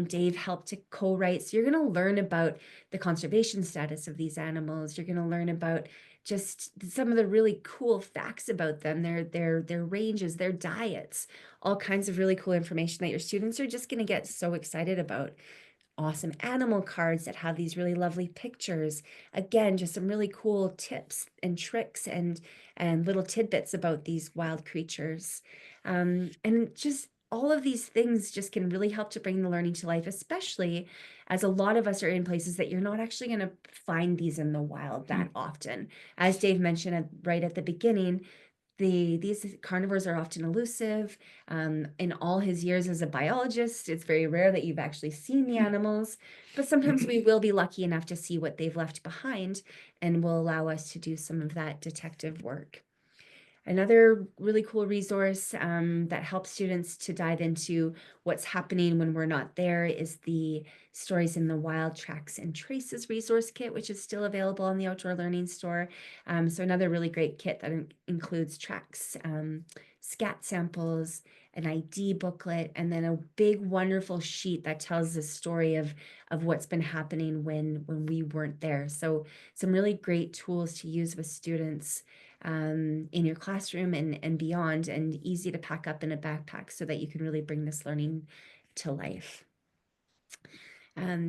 Dave helped to co-write. So you're going to learn about the conservation status of these animals. You're going to learn about just some of the really cool facts about them, their ranges, their diets, all kinds of really cool information that your students are just going to get so excited about. Awesome animal cards that have these really lovely pictures. Again, just some really cool tips and tricks and little tidbits about these wild creatures. And just all of these things just can really help to bring the learning to life, especially as a lot of us are in places that you're not actually going to find these in the wild that often. As Dave mentioned right at the beginning, these carnivores are often elusive. In all his years as a biologist, it's very rare that you've actually seen the animals, but sometimes we will be lucky enough to see what they've left behind and will allow us to do some of that detective work. Another really cool resource that helps students to dive into what's happening when we're not there is the Stories in the Wild Tracks and Traces resource kit, which is still available on the Outdoor Learning Store. So another really great kit that includes tracks, scat samples, an ID booklet, and then a big, wonderful sheet that tells the story of what's been happening when we weren't there. So some really great tools to use with students in your classroom and beyond, and easy to pack up in a backpack so that you can really bring this learning to life.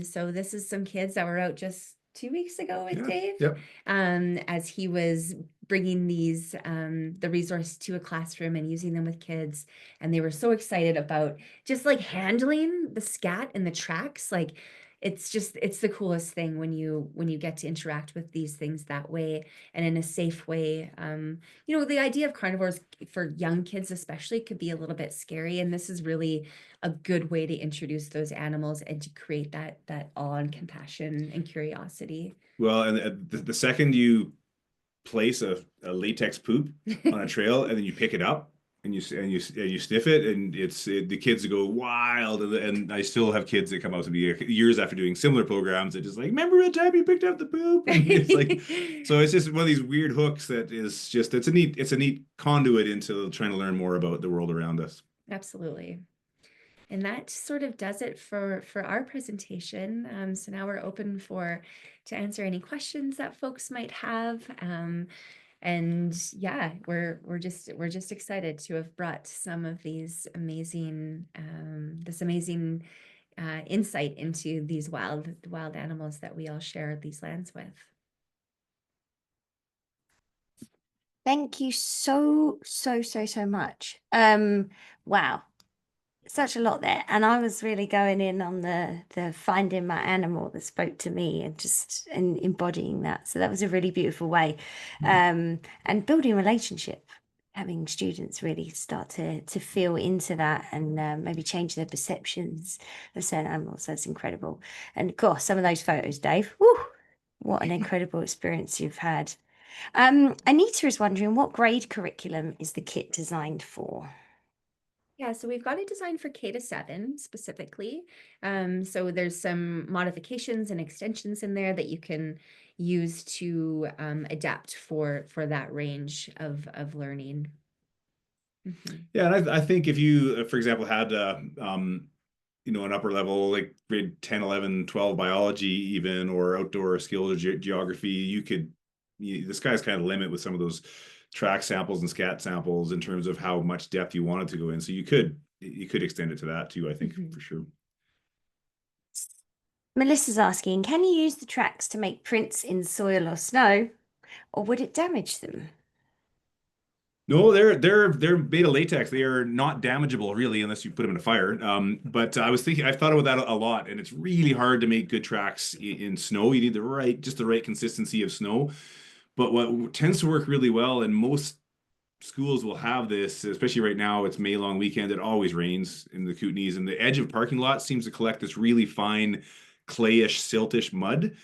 So this is some kids that were out just 2 weeks ago with Dave, Yep. as he was bringing these the resource to a classroom and using them with kids, and they were so excited about just like handling the scat and the tracks. Like it's the coolest thing when you get to interact with these things that way and in a safe way. You know, the idea of carnivores for young kids especially could be a little bit scary, and this is really a good way to introduce those animals and to create that awe and compassion and curiosity. Well, and the second you place a latex poop on a trail and then you pick it up and you sniff it, and the kids go wild, and I still have kids that come out to me years after doing similar programs that just like, remember the time you picked up the poop? And it's like, so it's just one of these weird hooks that is just, it's a neat conduit into trying to learn more about the world around us. Absolutely. And that sort of does it for our presentation. So now we're open to answer any questions that folks might have. And yeah, we're just excited to have brought some of these amazing insight into these wild animals that we all share these lands with. Thank you so much. Wow, such a lot there. And I was really going in on the finding my animal that spoke to me and just embodying that. So that was a really beautiful way. And building a relationship, having students really start to feel into that and maybe change their perceptions of certain animals. That's incredible. And of course, some of those photos, Dave, woo, what an incredible experience you've had. Anita is wondering, what grade curriculum is the kit designed for? Yeah, so we've got it designed for K-7 specifically. So there's some modifications and extensions in there that you can use to adapt for that range of learning. Yeah, and I think if you, for example, had an upper level like grade 10, 11, 12 biology even, or outdoor skills or geography, the sky's kind of the limit with some of those track samples and scat samples in terms of how much depth you wanted to go in. So you could extend it to that too, I think, for sure. Melissa's asking, can you use the tracks to make prints in soil or snow, or would it damage them? No, they're made of latex. They are not damageable really unless you put them in a fire. But I've thought about that a lot, and it's really hard to make good tracks in snow. You need just the right consistency of snow. But what tends to work really well, and most schools will have this, especially right now, it's May long weekend. It always rains in the Kootenays, and the edge of parking lots seems to collect this really fine, clayish, siltish mud.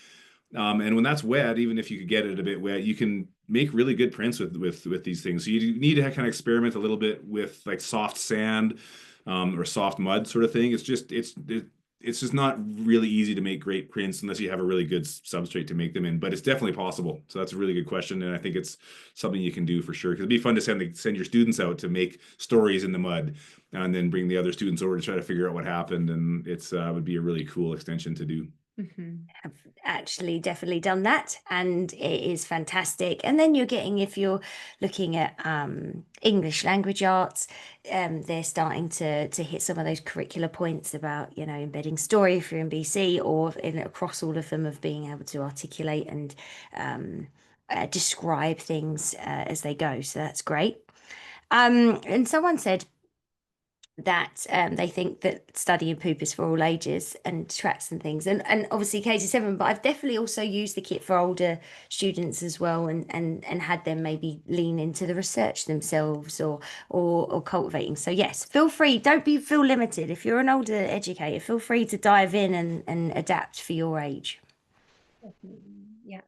And when that's wet, even if you could get it a bit wet, you can make really good prints with these things. So you need to kind of experiment a little bit with like soft sand, or soft mud sort of thing. It's just not really easy to make great prints unless you have a really good substrate to make them in. But it's definitely possible. So that's a really good question, and I think it's something you can do for sure. Because it'd be fun to send your students out to make stories in the mud, and then bring the other students over to try to figure out what happened. And it's would be a really cool extension to do. I've actually definitely done that, and it is fantastic. And then you're getting, if you're looking at English language arts, they're starting to hit some of those curricular points about, you know, embedding story if you're in BC, or across all of them, of being able to articulate and describe things as they go. So that's great. And someone said that they think that study and poop is for all ages and tracks and things, and obviously KG7, but I've definitely also used the kit for older students as well, and had them maybe lean into the research themselves, or cultivating. So yes, feel free, don't feel limited. If you're an older educator, feel free to dive in and adapt for your age. Yeah.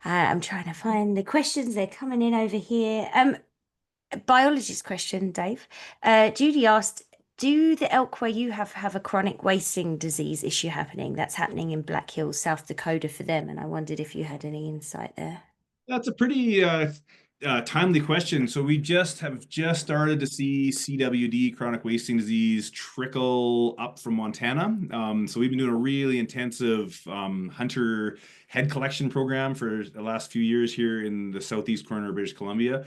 I'm trying to find the questions. They're coming in over here. Biologist question, Dave. Judy asked, do the elk where you have a chronic wasting disease issue happening? That's happening in Black Hills, South Dakota for them. And I wondered if you had any insight there. That's a pretty timely question. So we have just started to see CWD, chronic wasting disease, trickle up from Montana. So we've been doing a really intensive hunter head collection program for the last few years here in the southeast corner of British Columbia.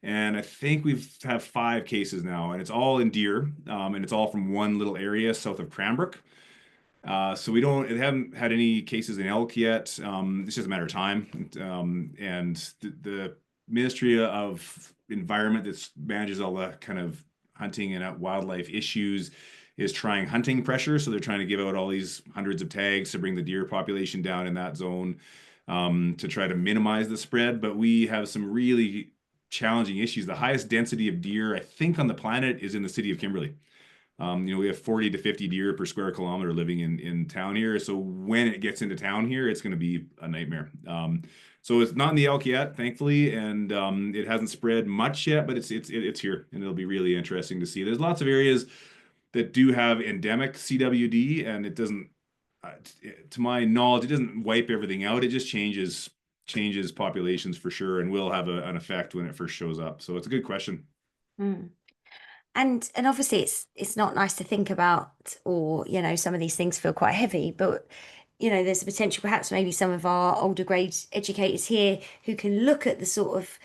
And I think we've have 5 cases now, and it's all in deer, and it's all from one little area south of Cranbrook. So it haven't had any cases in elk yet. It's just a matter of time. And the Ministry of Environment that manages all the kind of hunting and wildlife issues is trying hunting pressure. So they're trying to give out all these hundreds of tags to bring the deer population down in that zone, to try to minimize the spread. But we have some really challenging issues. The highest density of deer, I think, on the planet is in the city of Kimberley. We have 40 to 50 deer per square kilometer living in town here. So when it gets into town here, it's going to be a nightmare. So it's not in the elk yet, thankfully, and it hasn't spread much yet, but it's here, and it'll be really interesting to see. There's lots of areas that do have endemic CWD, and it doesn't, to my knowledge, it doesn't wipe everything out. It just changes populations for sure, and will have an effect when it first shows up. So it's a good question. Mm. And obviously it's not nice to think about, or, you know, some of these things feel quite heavy, but, you know, there's a potential, perhaps maybe some of our older grade educators here who can look at the sort of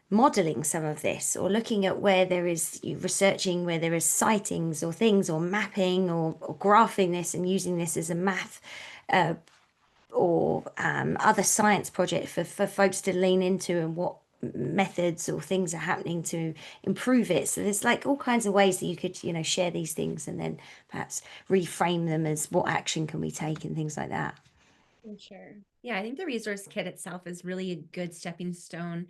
modeling some of this, or looking at where there is researching, where there is sightings or things, or mapping, or graphing this and using this as a math or other science project for folks to lean into, and what methods or things are happening to improve it. So there's like all kinds of ways that you could, you know, share these things, and then perhaps reframe them as what action can we take and things like that. For sure. Yeah, I think the resource kit itself is really a good stepping stone,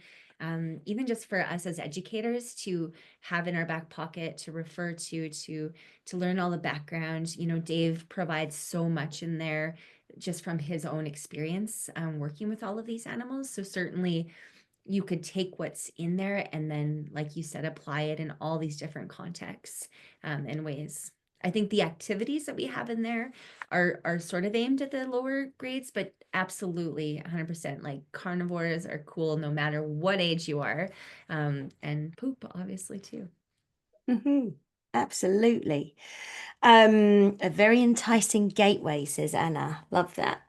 even just for us as educators to have in our back pocket, to refer to learn all the background. You know, Dave provides so much in there just from his own experience working with all of these animals. So certainly you could take what's in there and then, like you said, apply it in all these different contexts and ways. I think the activities that we have in there are sort of aimed at the lower grades, but absolutely 100%, like carnivores are cool no matter what age you are, and poop obviously too. Absolutely. A very enticing gateway, says Anna. Love that.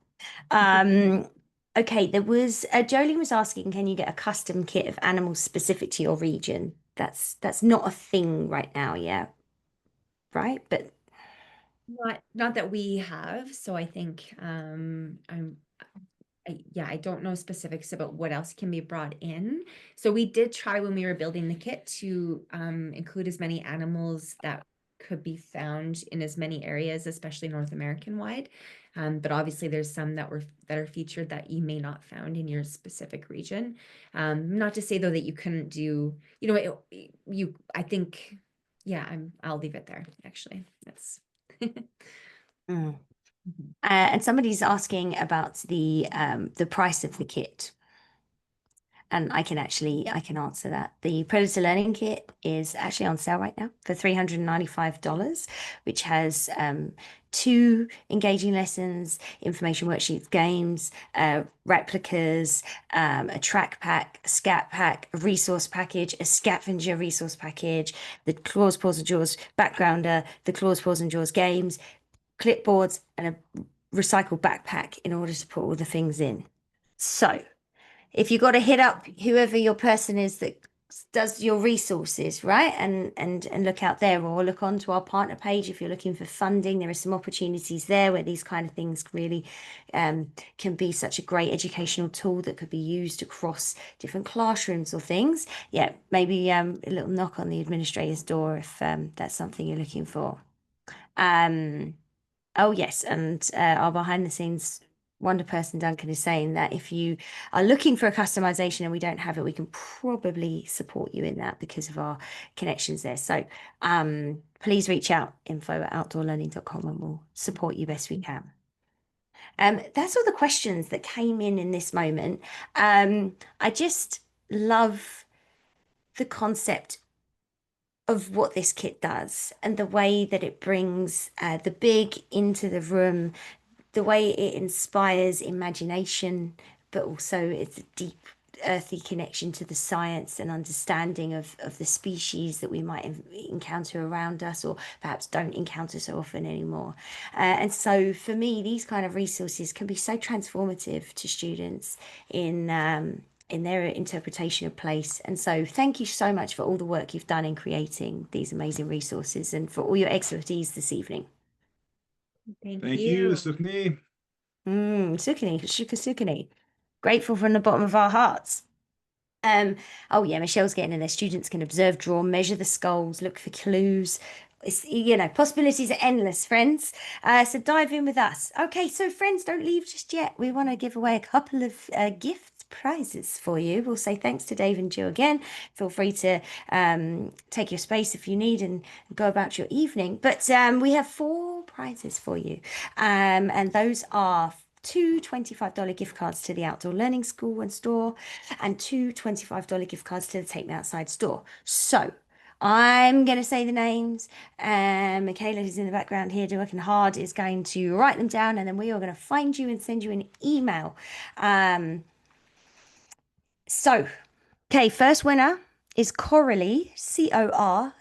Okay, there was Jolene was asking, can you get a custom kit of animals specific to your region? That's not a thing right now, yeah. Right? But Not that we have. So I think I don't know specifics about what else can be brought in. So we did try when we were building the kit to include as many animals that could be found in as many areas, especially North American wide. But obviously there's some that are featured that you may not found in your specific region. Not to say though that you couldn't do, I think, yeah, I'll leave it there actually. That's Mm. And somebody's asking about the price of the kit. And I can answer that. The Predator Learning Kit is actually on sale right now for $395, which has 2 engaging lessons, information worksheets, games, replicas, a track pack, a scat pack, a resource package, a scavenger resource package, the Claws, Paws, and Jaws backgrounder, the Claws, Paws, and Jaws games, clipboards, and a recycled backpack in order to put all the things in. So if you got to hit up whoever your person is that does your resources, right? And look out there, or look onto our partner page if you're looking for funding. There are some opportunities there where these kind of things really can be such a great educational tool that could be used across different classrooms or things. Yeah, maybe a little knock on the administrator's door if that's something you're looking for. Oh yes, and our behind the scenes wonder person Duncan is saying that if you are looking for a customization and we don't have it, we can probably support you in that because of our connections there. So please reach out, info@outdoorlearning.com, and we'll support you best we can. That's all the questions that came in this moment. I just love the concept of what this kit does and the way that it brings the big into the room, the way it inspires imagination, but also it's a deep earthy connection to the science and understanding of the species that we might encounter around us or perhaps don't encounter so often anymore. And so for me, these kind of resources can be so transformative to students in their interpretation of place. And so thank you so much for all the work you've done in creating these amazing resources and for all your expertise this evening. Thank Thank you. you, Sukni. Sukini, Sukini. Grateful from the bottom of our hearts. Oh yeah, Michelle's getting in there. Students can observe, draw, measure the skulls, look for clues. It's, possibilities are endless, friends. So dive in with us. Okay, so friends, don't leave just yet. We want to give away a couple of gift prizes for you. We'll say thanks to Dave and Jill again. Feel free to take your space if you need and go about your evening. But we have 4 prizes for you. And those are 2 $25 gift cards to the Outdoor Learning School and store, and 2 $25 gift cards to the Take Me Outside store. So I'm going to say the names, and Michaela, who's in the background here working hard, is going to write them down, and then we are going to find you and send you an email. Okay, first winner is Coralie, Corely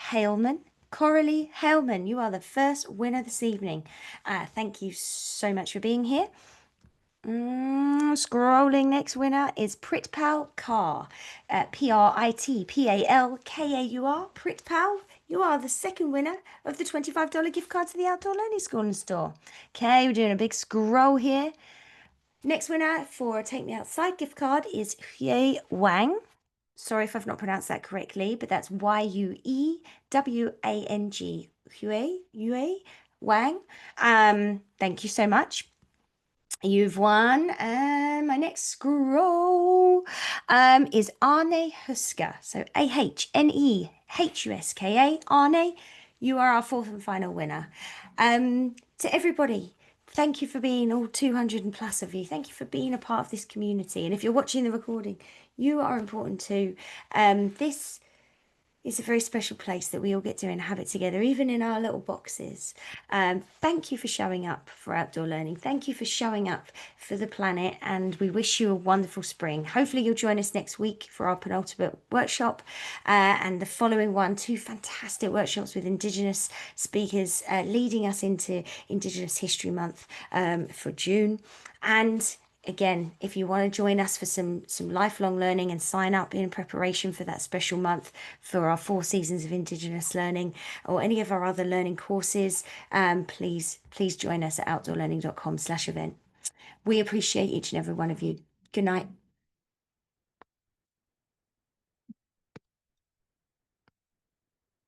Haleman. Coralie Haleman, you are the first winner this evening. Thank you so much for being here. Scrolling, next winner is Pritpal Kaur, Pritpalkaur. Pritpal, you are the second winner of the $25 gift card to the Outdoor Learning School and store. Okay, we're doing a big scroll here. Next winner for a Take Me Outside gift card is Hue Wang. Sorry if I've not pronounced that correctly, but that's Yuewang. Hue Wang. Thank you so much. You've won. And my next scroll is Arne Huska. So AHNEHUSKA. Arne, you are our 4th and final winner. To everybody, thank you for being all 200 and plus of you. Thank you for being a part of this community. And if you're watching the recording, you are important too. This is a very special place that we all get to inhabit together, even in our little boxes. Thank you for showing up for outdoor learning. Thank you for showing up for the planet, and we wish you a wonderful spring. Hopefully you'll join us next week for our penultimate workshop, and the following one, 2 fantastic workshops with Indigenous speakers leading us into Indigenous History Month for June. And again, if you want to join us for some lifelong learning and sign up in preparation for that special month for our 4 seasons of Indigenous learning or any of our other learning courses, please join us at outdoorlearning.com/event. We appreciate each and every one of you. Good night.